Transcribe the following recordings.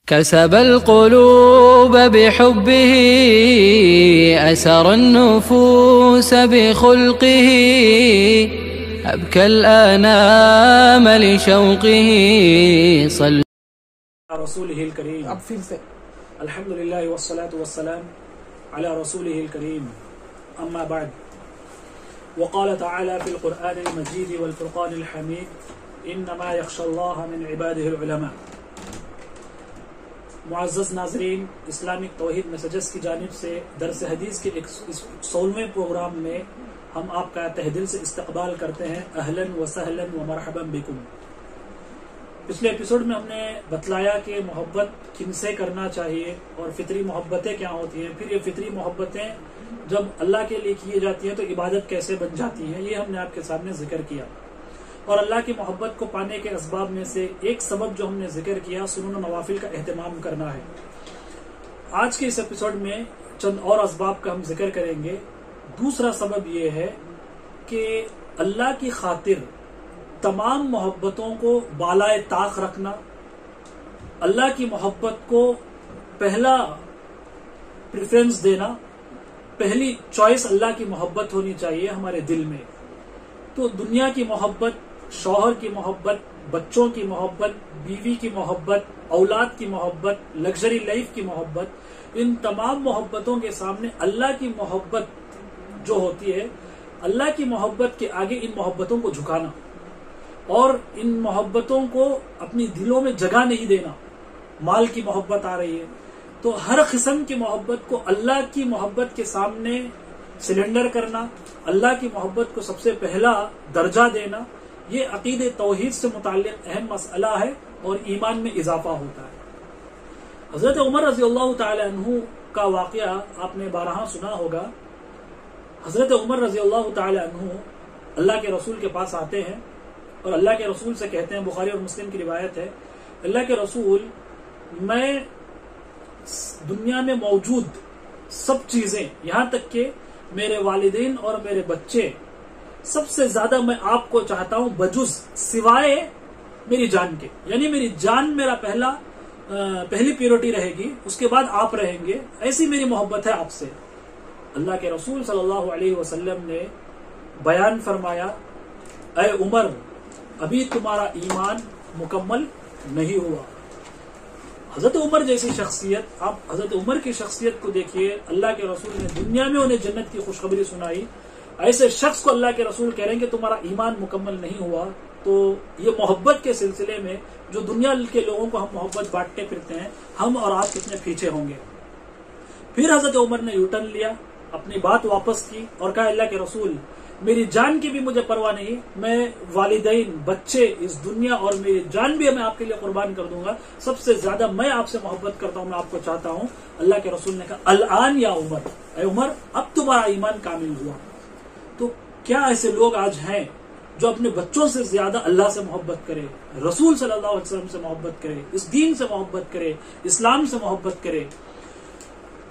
كسب القلوب بحبه أسر النفوس بخلقه أبكى الآنام لشوقه صلى رسوله الكريم. اب پھر سے الحمد للہ والصلاة والسلام على رسوله الكريم. اما بعد، وقال تعالى في القرآن المجيد والفرقان الحميد انما يخشى الله من عباده العلماء. معزز ناظرین، اسلامک توحید میسیجز کی جانب سے درس حدیث کے 16ویں پروگرام میں ہم آپ کا تہ دل سے استقبال کرتے ہیں. اہلاً و سہلاً و مرحبا بکم. پچھلے ایپیسوڈ میں ہم نے بتلایا کہ محبت کن سے کرنا چاہیے اور فطری محبتیں کیا ہوتی ہیں، پھر یہ فطری محبتیں جب اللہ کے لیے کی جاتی ہیں تو عبادت کیسے بن جاتی ہیں، یہ ہم نے آپ کے سامنے ذکر کیا. اور اللہ کی محبت کو پانے کے اسباب میں سے ایک سبب جو ہم نے ذکر کیا سنن و نوافل کا اہتمام کرنا ہے. آج کے اس ایپیسوڈ میں چند اور اسباب کا ہم ذکر کریں گے. دوسرا سبب یہ ہے کہ اللہ کی خاطر تمام محبتوں کو بالائے طاق رکھنا، اللہ کی محبت کو پہلا پریفرنس دینا، پہلی چوائس اللہ کی محبت ہونی چاہیے ہمارے دل میں. تو دنیا کی محبت، شوہر کی محبت، بچوں کی محبت، بیوی کی محبت، اولاد کی محبت، لگژری لائف کی محبت، ان تمام محبتوں کے سامنے اللہ کی محبت جو ہوتی ہے، اللہ کی محبت کے آگے ان محبتوں کو جھکانا اور ان محبتوں کو اپنی دلوں میں جگہ نہیں دینا. مال کی محبت آ رہی ہے تو ہر قسم کی محبت کو اللہ کی محبت کے سامنے سلنڈر کرنا، اللہ کی محبت کو سب سے پہلا درجہ دینا، یہ عقید توحید سے متعلق اہم مسئلہ ہے اور ایمان میں اضافہ ہوتا ہے. حضرت عمر رضی اللہ تعالی عنہ کا واقعہ آپ نے بارہا سنا ہوگا. حضرت عمر رضی اللہ تعالی عنہ اللہ کے رسول کے پاس آتے ہیں اور اللہ کے رسول سے کہتے ہیں، بخاری اور مسلم کی روایت ہے، اللہ کے رسول، میں دنیا میں موجود سب چیزیں، یہاں تک کہ میرے والدین اور میرے بچے، سب سے زیادہ میں آپ کو چاہتا ہوں بجز سوائے میری جان کے. یعنی میری جان میرا پہلی پیورٹی رہے گی، اس کے بعد آپ رہیں گے، ایسی میری محبت ہے آپ سے. اللہ کے رسول صلی اللہ علیہ وسلم نے بیان فرمایا، اے عمر، ابھی تمہارا ایمان مکمل نہیں ہوا. حضرت عمر جیسی شخصیت، آپ حضرت عمر کی شخصیت کو دیکھیے. اللہ کے رسول نے دنیا میں انہیں جنت کی خوشخبری سنائی، ایسے شخص کو اللہ کے رسول کہہ رہے ہیں کہ تمہارا ایمان مکمل نہیں ہوا. تو یہ محبت کے سلسلے میں جو دنیا کے لوگوں کو ہم محبت بانٹتے پھرتے ہیں، ہم اور آپ کتنے پیچھے ہوں گے. پھر حضرت عمر نے یوٹرن لیا، اپنی بات واپس کی اور کہا، اللہ کے رسول، میری جان کی بھی مجھے پرواہ نہیں، میں والدین، بچے، اس دنیا اور میری جان بھی میں آپ کے لیے قربان کر دوں گا. سب سے زیادہ میں آپ سے محبت کرتا ہوں، میں آپ کو چاہتا ہوں. اللہ کے رسول نے کہا، الآن یا عمر، اے عمر، اب تمہارا ایمان کامل ہوا. تو کیا ایسے لوگ آج ہیں جو اپنے بچوں سے زیادہ اللہ سے محبت کرے، رسول صلی اللہ علیہ وسلم سے محبت کرے، اس دین سے محبت کرے، اسلام سے محبت کرے؟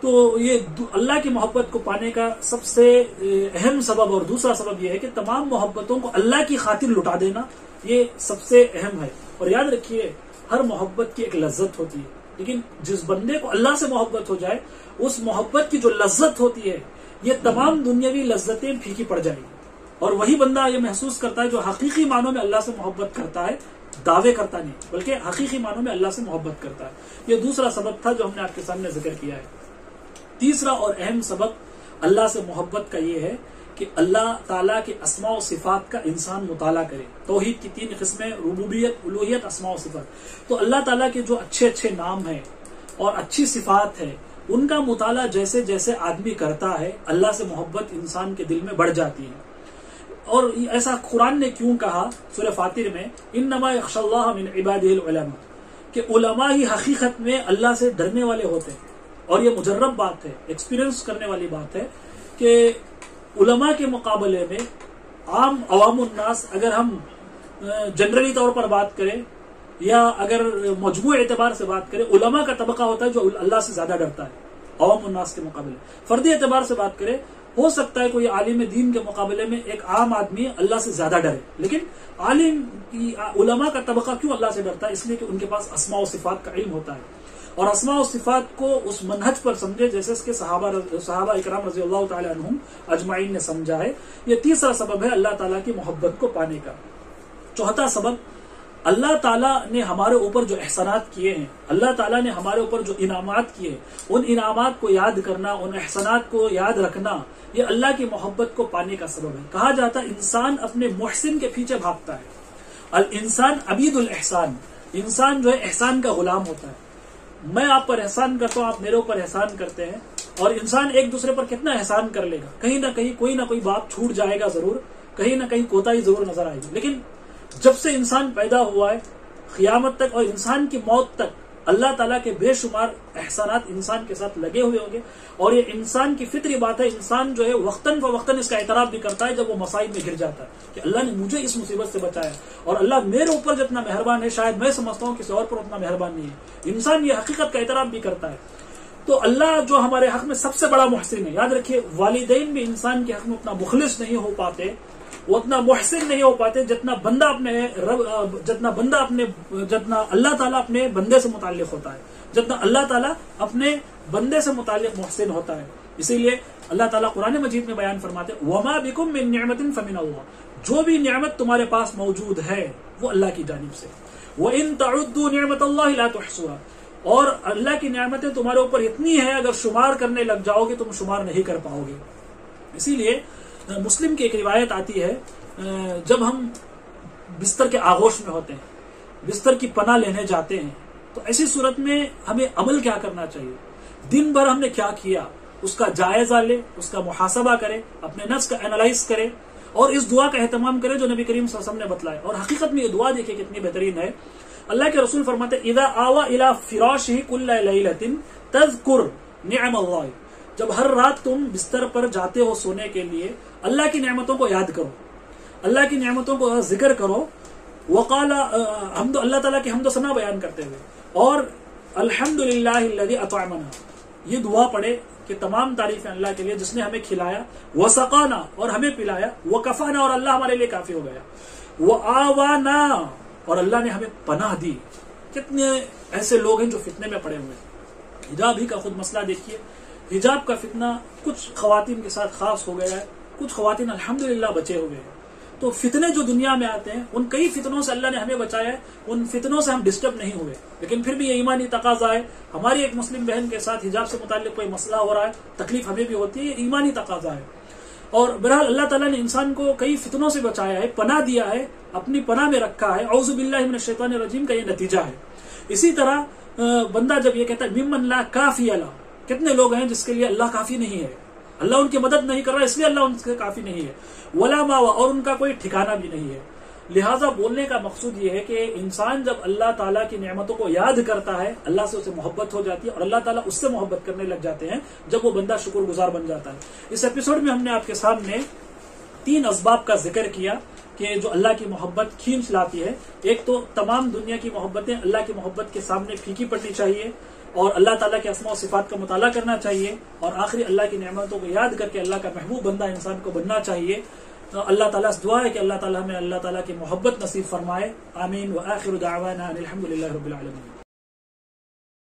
تو یہ اللہ کی محبت کو پانے کا سب سے اہم سبب اور دوسرا سبب یہ ہے کہ تمام محبتوں کو اللہ کی خاطر لٹا دینا، یہ سب سے اہم ہے. اور یاد رکھیے، ہر محبت کی ایک لذت ہوتی ہے، لیکن جس بندے کو اللہ سے محبت ہو جائے، اس محبت کی جو لذت ہوتی ہے، یہ تمام دنیاوی لذتیں پھیکی پڑ جائیں گی. اور وہی بندہ یہ محسوس کرتا ہے جو حقیقی معنوں میں اللہ سے محبت کرتا ہے، دعوے کرتا نہیں بلکہ حقیقی معنوں میں اللہ سے محبت کرتا ہے. یہ دوسرا سبب تھا جو ہم نے آپ کے سامنے ذکر کیا ہے. تیسرا اور اہم سبب اللہ سے محبت کا یہ ہے کہ اللہ تعالیٰ کے اسماء و صفات کا انسان مطالعہ کرے. توحید کی 3 قسمیں، ربوبیت، الوہیت، اسماء و صفات. تو اللہ تعالیٰ کے جو اچھے اچھے نام ہیں اور اچھی صفات ہیں، ان کا مطالعہ جیسے جیسے آدمی کرتا ہے، اللہ سے محبت انسان کے دل میں بڑھ جاتی ہے. اور ایسا قرآن نے کیوں کہا سورہ فاطر میں، انما یخشی اللہ من عبادہ العلماء، کہ علماء ہی حقیقت میں اللہ سے ڈرنے والے ہوتے ہیں. اور یہ مجرب بات ہے، ایکسپیرینس کرنے والی بات ہے کہ علماء کے مقابلے میں عام عوام الناس، اگر ہم جنرلی طور پر بات کریں یا اگر مجموعی اعتبار سے بات کریں، علماء کا طبقہ ہوتا ہے جو اللہ سے زیادہ ڈرتا ہے عوام الناس کے مقابلے. فردی اعتبار سے بات کریں، ہو سکتا ہے کوئی عالم دین کے مقابلے میں ایک عام آدمی اللہ سے زیادہ ڈرے، لیکن علماء کا طبقہ کیوں اللہ سے ڈرتا ہے؟ اس لیے کہ ان کے پاس اسماء و صفات کا علم ہوتا ہے. اور اسماء و صفات کو اس منہج پر سمجھے جیسے اس کے صحابہ اکرام رضی اللہ تعالی عنہم اجمعین نے سمجھا ہے. یہ تیسرا سبب ہے اللہ تعالیٰ کی محبت کو پانے کا. چوتھا سبب، اللہ تعالیٰ نے ہمارے اوپر جو احسانات کیے ہیں، اللہ تعالیٰ نے ہمارے اوپر جو انعامات کیے، ان انعامات کو یاد کرنا، ان احسانات کو یاد رکھنا، یہ اللہ کی محبت کو پانے کا سبب ہے. کہا جاتا ہے انسان اپنے محسن کے پیچھے بھاگتا ہے. الانسان عبید الاحسان، انسان جو ہے احسان کا غلام ہوتا ہے. میں آپ پر احسان کرتا ہوں، آپ میرے اوپر احسان کرتے ہیں، اور انسان ایک دوسرے پر کتنا احسان کر لے گا، کہیں نہ کہیں کوئی نہ کوئی بات چھوٹ جائے گا ضرور، کہیں نہ کہیں کوتاہی ضرور نظر آئے گی. لیکن جب سے انسان پیدا ہوا ہے قیامت تک اور انسان کی موت تک اللہ تعالیٰ کے بے شمار احسانات انسان کے ساتھ لگے ہوئے ہوں گے. اور یہ انسان کی فطری بات ہے، انسان جو ہے وقتاً فوقتاً اس کا اعتراف بھی کرتا ہے جب وہ مصائب میں گر جاتا ہے کہ اللہ نے مجھے اس مصیبت سے بچایا، اور اللہ میرے اوپر جتنا مہربان ہے شاید میں سمجھتا ہوں کسی اور پر اتنا مہربان نہیں ہے. انسان یہ حقیقت کا اعتراف بھی کرتا ہے. تو اللہ جو ہمارے حق میں سب سے بڑا محسن ہے. یاد رکھیے والدین بھی انسان کے حق میں اتنا مخلص نہیں ہو پاتے، وہ اتنا محسن نہیں ہو پاتے جتنا اللہ تعالیٰ اپنے بندے سے متعلق ہوتا ہے، جتنا اللہ تعالیٰ اپنے بندے سے متعلق محسن ہوتا ہے. اسی لیے اللہ تعالیٰ قرآن مجید میں بیان فرماتے ہیں وَمَا بِكُم مِّن نِعْمَةٍ فَمِنَ اللَّهِ، جو بھی نعمت تمہارے پاس موجود ہے وہ اللہ کی جانب سے. وَإِن تَعُدُّوا نِعْمَةَ اللَّهِ لَا تُحْصُوهَا، اور اللہ کی نعمتیں تمہارے اوپر اتنی ہیں اگر شمار کرنے لگ جاؤ گے تم شمار نہیں کر پاؤ گے. اسی لیے مسلم کی ایک روایت آتی ہے، جب ہم بستر کے آغوش میں ہوتے ہیں، بستر کی پناہ لینے جاتے ہیں، تو ایسی صورت میں ہمیں عمل کیا کرنا چاہیے، دن بھر ہم نے کیا کیا اس کا جائزہ لے، اس کا محاسبہ کرے، اپنے نفس کا اینالائز کرے، اور اس دعا کا اہتمام کرے جو نبی کریم صلی اللہ علیہ وسلم نے بتلایا. اور حقیقت میں یہ دعا دیکھیں کتنی بہترین ہے. اللہ کے رسول فرماتے اذا آوا الى فراشه كل ليله تذكر نعم الله، جب ہر رات تم بستر پر جاتے ہو سونے کے لیے اللہ کی نعمتوں کو یاد کرو، اللہ کی نعمتوں کو ذکر کرو. وقال حمد، اللہ تعالیٰ کی حمد و ثنا بیان کرتے ہوئے، اور الحمدللہ الذی اطعمنا، یہ دعا پڑھے کہ تمام تعریفیں اللہ کے لیے جس نے ہمیں کھلایا، وسقانا، اور ہمیں پلایا، وکفانا، اور اللہ ہمارے لیے کافی ہو گیا، وآوانا، اور اللہ نے ہمیں پناہ دی. کتنے ایسے لوگ ہیں جو فتنے میں پڑے ہوئے ہیں. حجاب ہی کا خود مسئلہ دیکھیے، حجاب کا فتنہ کچھ خواتین کے ساتھ خاص ہو گیا ہے، کچھ خواتین الحمدللہ بچے ہوئے ہیں. تو فتنے جو دنیا میں آتے ہیں ان کئی فتنوں سے اللہ نے ہمیں بچایا ہے، ان فتنوں سے ہم ڈسٹرب نہیں ہوئے. لیکن پھر بھی یہ ایمانی تقاضا ہے. ہماری ایک مسلم بہن کے ساتھ حجاب سے متعلق کوئی مسئلہ ہو رہا ہے، تکلیف ہمیں بھی ہوتی ہے، یہ ایمانی تقاضا ہے. اور بہرحال اللہ تعالیٰ نے انسان کو کئی فتنوں سے بچایا ہے، پناہ دیا ہے، اپنی پناہ میں رکھا ہے. اعوذ باللہ من الشیطان الرجیم کا یہ نتیجہ ہے. اسی طرح بندہ جب یہ کہتا ہے ممن لا کافی اللہ، کتنے لوگ ہیں جس کے لیے اللہ کافی نہیں ہے، اللہ ان کی مدد نہیں کر رہا اس لیے اللہ ان سے کافی نہیں ہے. ولا ماوا، اور ان کا کوئی ٹھکانہ بھی نہیں ہے. لہٰذا بولنے کا مقصود یہ ہے کہ انسان جب اللہ تعالیٰ کی نعمتوں کو یاد کرتا ہے اللہ سے اسے محبت ہو جاتی ہے، اور اللہ تعالیٰ اس سے محبت کرنے لگ جاتے ہیں جب وہ بندہ شکر گزار بن جاتا ہے. اس ایپیسوڈ میں ہم نے آپ کے سامنے 3 اسباب کا ذکر کیا کہ جو اللہ کی محبت کھینچ لاتی ہے. ایک تو تمام دنیا کی محبتیں اللہ کی محبت کے سامنے پھیکی پڑنی چاہیے، اور اللہ تعالیٰ کے اسماء و صفات کا مطالعہ کرنا چاہیے، اور آخری اللہ کی نعمتوں کو یاد کر کے اللہ کا محبوب بندہ انسان کو بننا چاہیے. اللہ تعالیٰ سے دعا ہے کہ اللہ تعالیٰ ہمیں اللہ تعالیٰ کی محبت نصیب فرمائے. آمین. وآخر دعوانا ان الحمد للہ رب العالمین.